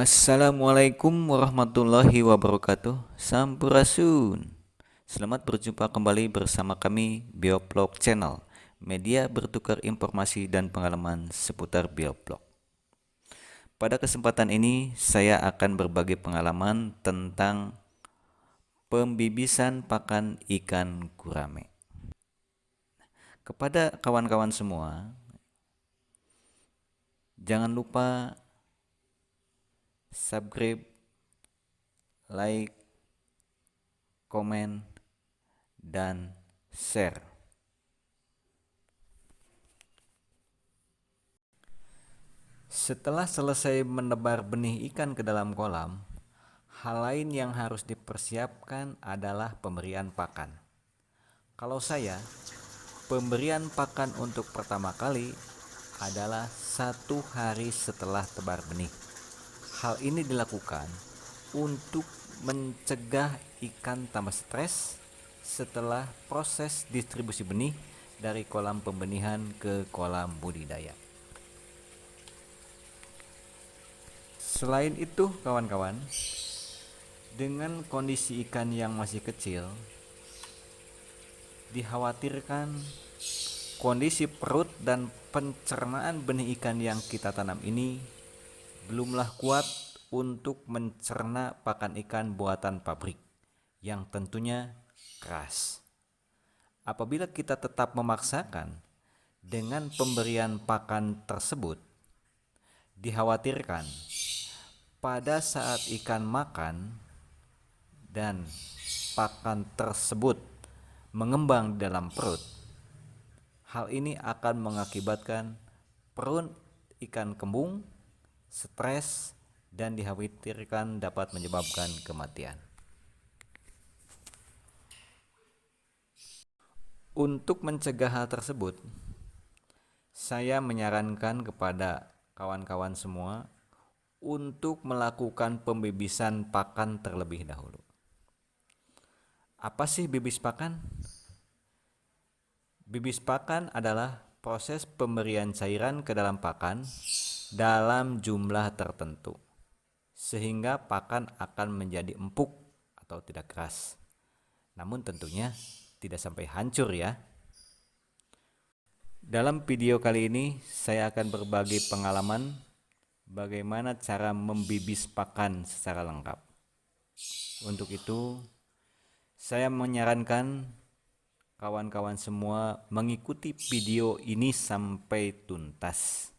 Assalamualaikum warahmatullahi wabarakatuh. Sampurasun. Selamat berjumpa kembali bersama kami Bioblog Channel, media bertukar informasi dan pengalaman seputar bioblog. Pada kesempatan ini saya akan berbagi pengalaman tentang pembibisan pakan ikan gurame. Kepada kawan-kawan semua, jangan lupa subscribe, like, komen, dan share. Setelah selesai menebar benih ikan ke dalam kolam, hal lain yang harus dipersiapkan adalah pemberian pakan. Kalau saya, pemberian pakan untuk pertama kali adalah 1 hari setelah tebar benih. Hal ini dilakukan untuk mencegah ikan tambah stres setelah proses distribusi benih dari kolam pembenihan ke kolam budidaya. Selain itu, kawan-kawan, dengan kondisi ikan yang masih kecil, dikhawatirkan kondisi perut dan pencernaan benih ikan yang kita tanam ini belumlah kuat untuk mencerna pakan ikan buatan pabrik yang tentunya keras. Apabila kita tetap memaksakan dengan pemberian pakan tersebut, dikhawatirkan pada saat ikan makan dan pakan tersebut mengembang di dalam perut, hal ini akan mengakibatkan perut ikan kembung, stres, dan dikhawatirkan dapat menyebabkan kematian. Untuk mencegah hal tersebut, saya menyarankan kepada kawan-kawan semua untuk melakukan pembibisan pakan terlebih dahulu. Apa sih bibis pakan? Bibis pakan adalah proses pemberian cairan ke dalam pakan dalam jumlah tertentu, sehingga pakan akan menjadi empuk atau tidak keras. Namun tentunya tidak sampai hancur ya. Dalam video kali ini saya akan berbagi pengalaman bagaimana cara membibis pakan secara lengkap. Untuk itu, saya menyarankan kawan-kawan semua mengikuti video ini sampai tuntas.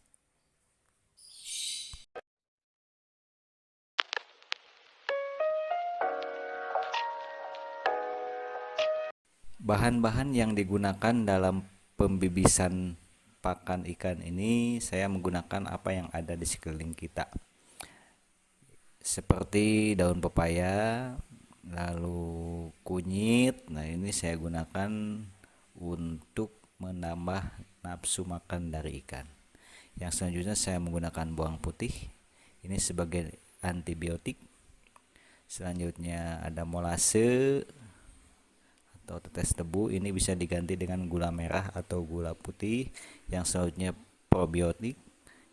Bahan-bahan yang digunakan dalam pembibisan pakan ikan ini, saya menggunakan apa yang ada di sekeliling kita, seperti daun pepaya, lalu kunyit. Nah, ini saya gunakan untuk menambah nafsu makan dari ikan. Yang selanjutnya saya menggunakan bawang putih, ini sebagai antibiotik. Selanjutnya ada molase atau tetes tebu, ini bisa diganti dengan gula merah atau gula putih. Yang selanjutnya probiotik,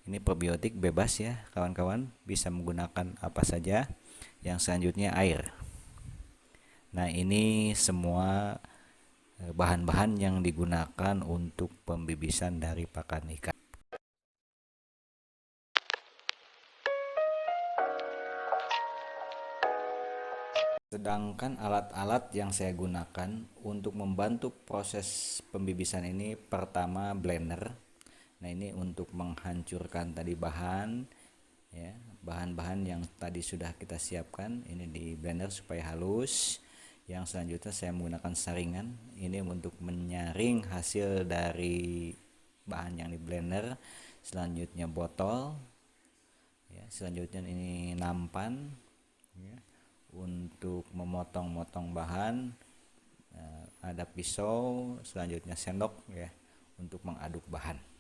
ini probiotik bebas ya kawan-kawan, bisa menggunakan apa saja. Yang selanjutnya air. Nah, ini semua bahan-bahan yang digunakan untuk pembibisan dari pakan ikan. Sedangkan alat-alat yang saya gunakan untuk membantu proses pembibisan ini, pertama blender. Nah, ini untuk menghancurkan tadi bahan ya, bahan-bahan yang tadi sudah kita siapkan ini di blender supaya halus. Yang selanjutnya saya menggunakan saringan, ini untuk menyaring hasil dari bahan yang di blender. Selanjutnya botol ya, selanjutnya ini nampan ya, untuk memotong-motong bahan. Ada pisau, selanjutnya sendok ya untuk mengaduk bahan.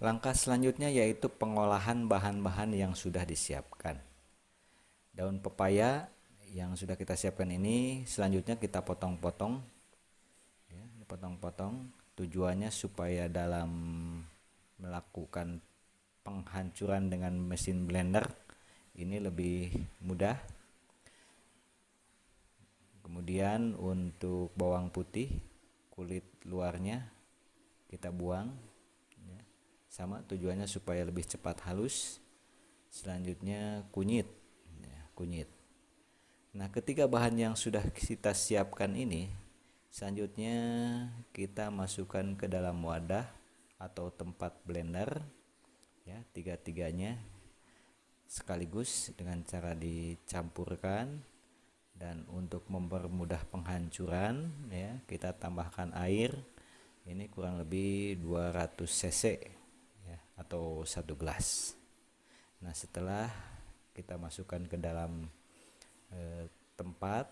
Langkah selanjutnya yaitu pengolahan bahan-bahan yang sudah disiapkan. Daun pepaya yang sudah kita siapkan ini selanjutnya kita potong-potong ya. dipotong-potong. Tujuannya supaya dalam melakukan penghancuran dengan mesin blender ini lebih mudah. Kemudian untuk bawang putih, kulit luarnya kita buang ya. Sama tujuannya supaya lebih cepat halus. Selanjutnya kunyit ya, kunyit. Nah, ketiga bahan yang sudah kita siapkan ini, selanjutnya kita masukkan ke dalam wadah atau tempat blender ya, tiga-tiganya sekaligus dengan cara dicampurkan. Dan untuk mempermudah penghancuran ya, kita tambahkan air. Ini kurang lebih 200 cc ya, atau 1 gelas. Nah, setelah kita masukkan ke dalam tempat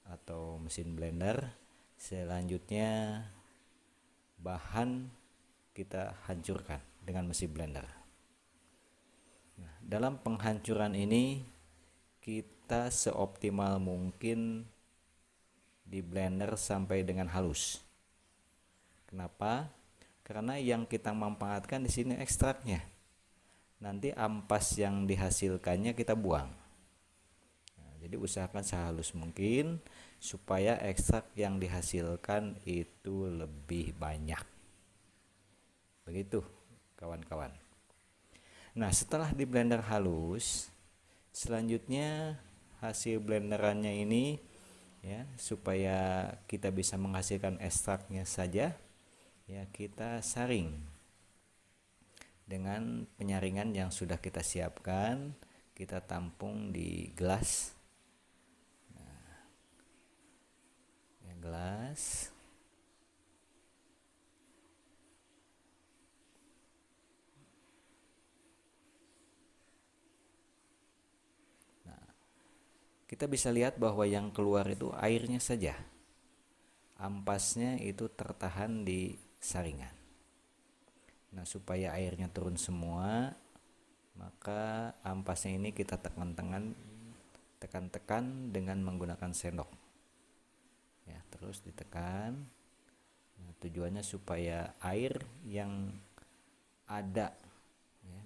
atau mesin blender, selanjutnya bahan kita hancurkan dengan mesin blender. Nah, dalam penghancuran ini kita seoptimal mungkin di blender sampai dengan halus. Kenapa? Karena yang kita manfaatkan di sini ekstraknya. Nanti ampas yang dihasilkannya kita buang. Nah, jadi usahakan sehalus mungkin supaya ekstrak yang dihasilkan itu lebih banyak. Begitu, kawan-kawan. Nah, setelah di blender halus, selanjutnya hasil blenderannya ini ya, supaya kita bisa menghasilkan ekstraknya saja ya, kita saring dengan penyaringan yang sudah kita siapkan. Kita tampung di gelas. Nah, ya, gelas. Kita bisa lihat bahwa yang keluar itu airnya saja. Ampasnya itu tertahan di saringan. Nah, supaya airnya turun semua, maka ampasnya ini kita tekan-tekan dengan menggunakan sendok. Ya, terus ditekan. Nah, tujuannya supaya air yang ada ya,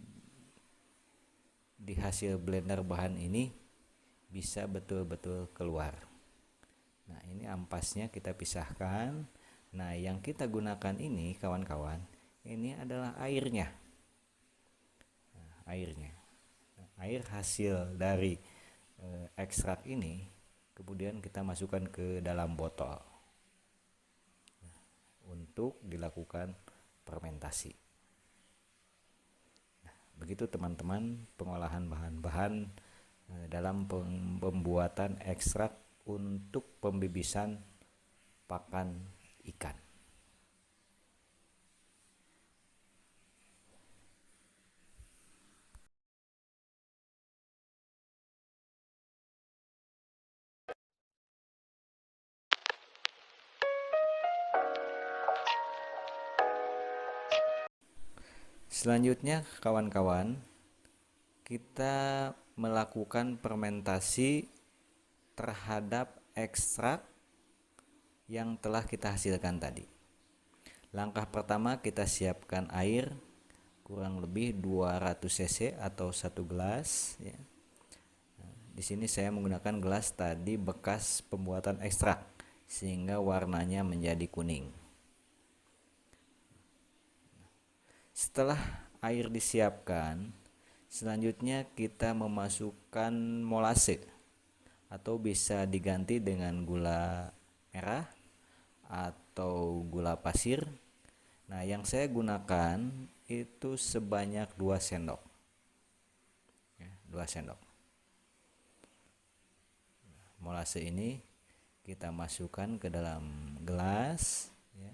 di hasil blender bahan ini bisa betul-betul keluar. Nah, ini ampasnya kita pisahkan. Nah, yang kita gunakan ini kawan-kawan, ini adalah airnya. Nah, airnya. Nah, air hasil dari ekstrak ini kemudian kita masukkan ke dalam botol untuk dilakukan fermentasi. Nah, begitu teman-teman pengolahan bahan-bahan dalam pembuatan ekstrak untuk pembibisan pakan ikan. Selanjutnya kawan-kawan, kita melakukan fermentasi terhadap ekstrak yang telah kita hasilkan tadi. Langkah pertama, kita siapkan air kurang lebih 200 cc atau 1 gelas ya. Nah, di sini saya menggunakan gelas tadi bekas pembuatan ekstrak sehingga warnanya menjadi kuning. Setelah air disiapkan, selanjutnya kita memasukkan molase atau bisa diganti dengan gula merah atau gula pasir. Nah, yang saya gunakan itu sebanyak 2 sendok. Ya, 2 sendok. Molase ini kita masukkan ke dalam gelas ya.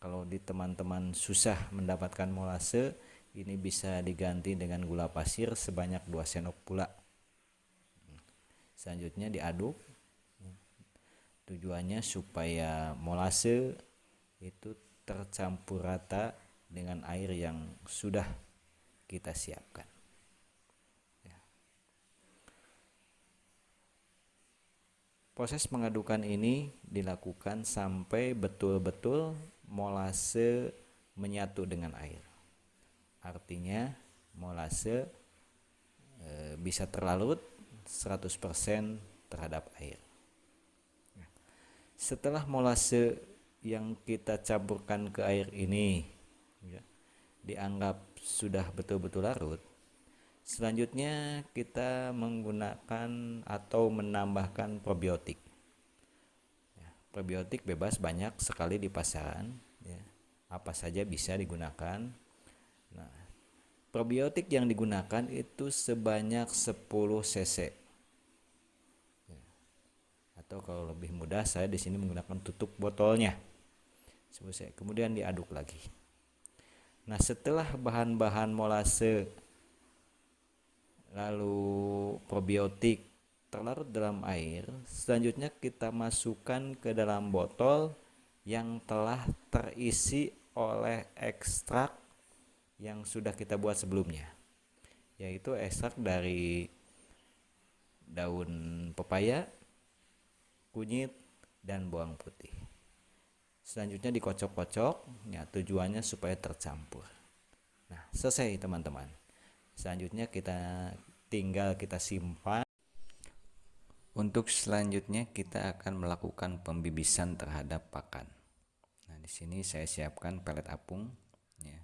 Kalau di teman-teman susah mendapatkan molase, ini bisa diganti dengan gula pasir sebanyak 2 sendok pula. Selanjutnya diaduk. Tujuannya supaya molase itu tercampur rata dengan air yang sudah kita siapkan. Proses mengadukan ini dilakukan sampai betul-betul molase menyatu dengan air. Artinya molase bisa terlarut 100% terhadap air. Setelah molase yang kita campurkan ke air ini dianggap sudah betul-betul larut, selanjutnya kita menggunakan atau menambahkan probiotik. Probiotik bebas banyak sekali di pasaran, apa saja bisa digunakan. Nah, probiotik yang digunakan itu sebanyak 10 cc. Atau kalau lebih mudah, saya di sini menggunakan tutup botolnya. Kemudian diaduk lagi. Nah, setelah bahan-bahan molase lalu probiotik terlarut dalam air, selanjutnya kita masukkan ke dalam botol yang telah terisi oleh ekstrak yang sudah kita buat sebelumnya, yaitu ekstrak dari daun pepaya, kunyit, dan bawang putih. Selanjutnya dikocok-kocok, ya tujuannya supaya tercampur. Nah, selesai teman-teman. Selanjutnya tinggal kita simpan. Untuk selanjutnya kita akan melakukan pembibisan terhadap pakan. Nah, di sini saya siapkan pelet apung, ya.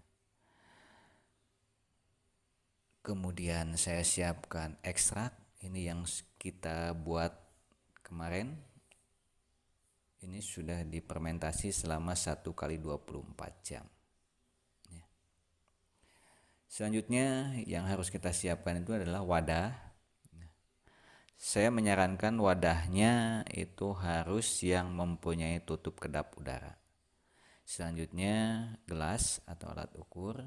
Kemudian saya siapkan ekstrak, ini yang kita buat kemarin. Ini sudah difermentasi selama 1x24 jam. Ya. Selanjutnya yang harus kita siapkan itu adalah wadah. Saya menyarankan wadahnya itu harus yang mempunyai tutup kedap udara. Selanjutnya gelas atau alat ukur,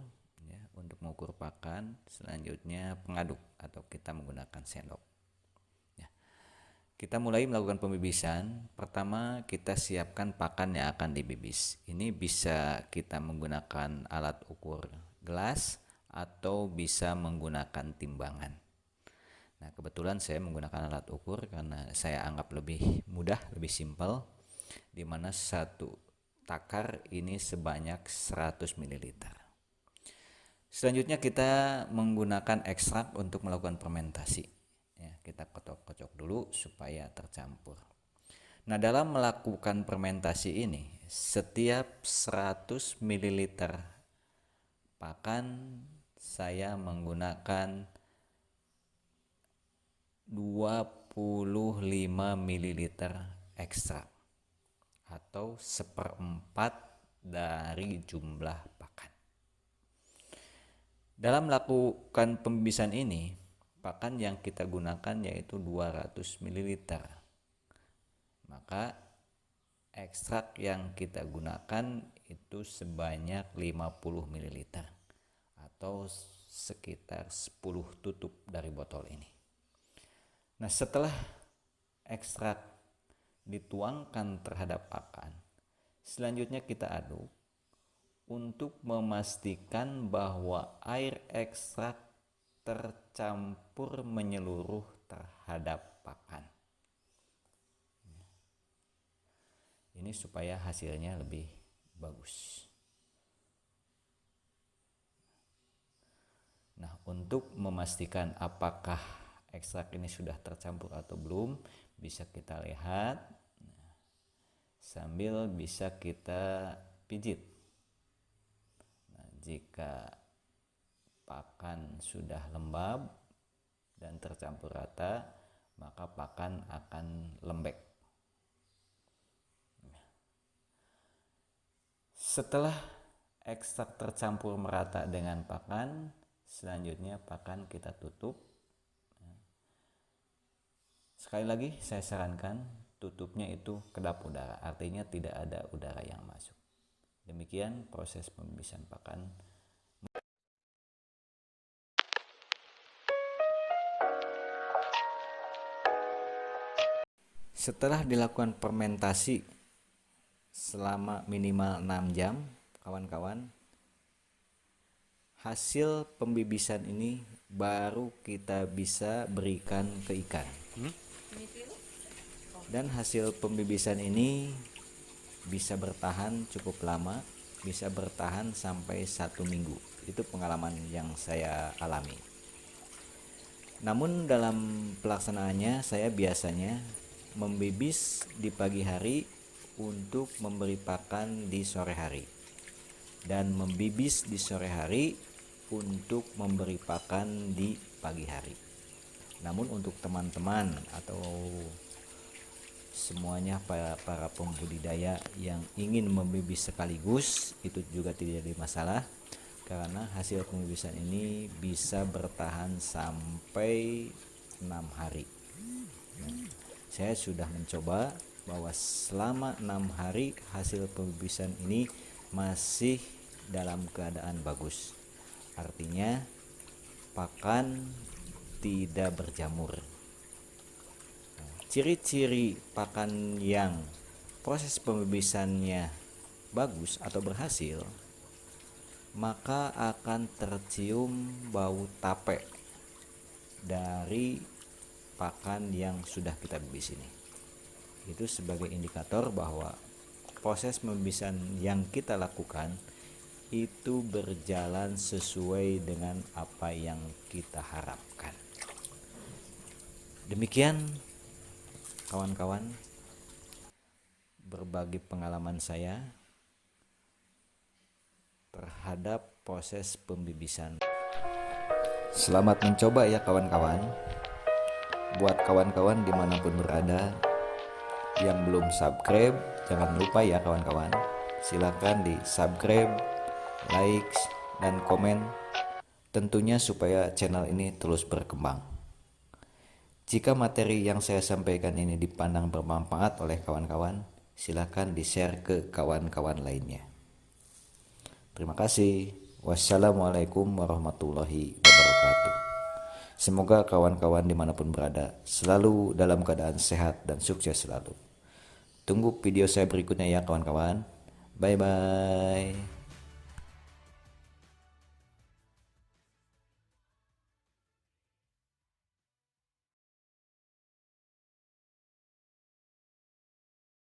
ya, untuk mengukur pakan. Selanjutnya pengaduk atau kita menggunakan sendok. Ya. Kita mulai melakukan pembibisan. Pertama kita siapkan pakan yang akan dibibis. Ini bisa kita menggunakan alat ukur gelas atau bisa menggunakan timbangan. Nah, kebetulan saya menggunakan alat ukur karena saya anggap lebih mudah, lebih simpel, di mana satu takar ini sebanyak 100 ml. Selanjutnya kita menggunakan ekstrak untuk melakukan fermentasi. Ya, kita kocok-kocok dulu supaya tercampur. Nah, dalam melakukan fermentasi ini, setiap 100 ml pakan saya menggunakan 25 ml ekstrak atau 1/4 dari jumlah pakan. Dalam melakukan pembibisan ini, pakan yang kita gunakan yaitu 200 ml. Maka ekstrak yang kita gunakan itu sebanyak 50 ml atau sekitar 10 tutup dari botol ini. Nah, setelah ekstrak dituangkan terhadap pakan, selanjutnya kita aduk untuk memastikan bahwa air ekstrak tercampur menyeluruh terhadap pakan. Ini supaya hasilnya lebih bagus. Nah, untuk memastikan apakah ekstrak ini sudah tercampur atau belum, bisa kita lihat sambil bisa kita pijit. Nah, jika pakan sudah lembab dan tercampur rata, maka pakan akan lembek. Setelah ekstrak tercampur merata dengan pakan, selanjutnya pakan kita tutup. Sekali lagi saya sarankan tutupnya itu kedap udara, artinya tidak ada udara yang masuk. Demikian proses pembibisan pakan. Setelah dilakukan fermentasi selama minimal 6 jam, kawan-kawan, hasil pembibisan ini baru kita bisa berikan ke ikan. Dan hasil pembibisan ini bisa bertahan cukup lama, bisa bertahan sampai 1 minggu. Itu pengalaman yang saya alami. Namun dalam pelaksanaannya saya biasanya membibis di pagi hari untuk memberi pakan di sore hari, dan membibis di sore hari untuk memberi pakan di pagi hari. Namun untuk teman-teman atau semuanya para pembudidaya yang ingin membibis sekaligus, itu juga tidak ada masalah, karena hasil pembibisan ini bisa bertahan sampai 6 hari. Saya sudah mencoba bahwa selama 6 hari hasil pembibisan ini masih dalam keadaan bagus. Artinya pakan tidak berjamur. Ciri-ciri pakan yang proses pembibisannya bagus atau berhasil, maka akan tercium bau tape dari pakan yang sudah kita bibis ini. Itu sebagai indikator bahwa proses pembibisan yang kita lakukan itu berjalan sesuai dengan apa yang kita harapkan. Demikian kawan-kawan, berbagi pengalaman saya terhadap proses pembibisan. Selamat mencoba ya kawan-kawan. Buat kawan-kawan dimanapun berada yang belum subscribe, jangan lupa ya kawan-kawan, silakan di subscribe, like, dan komen, tentunya supaya channel ini terus berkembang. Jika materi yang saya sampaikan ini dipandang bermanfaat oleh kawan-kawan, silakan di-share ke kawan-kawan lainnya. Terima kasih. Wassalamualaikum warahmatullahi wabarakatuh. Semoga kawan-kawan dimanapun berada selalu dalam keadaan sehat dan sukses selalu. Tunggu video saya berikutnya ya kawan-kawan. Bye-bye.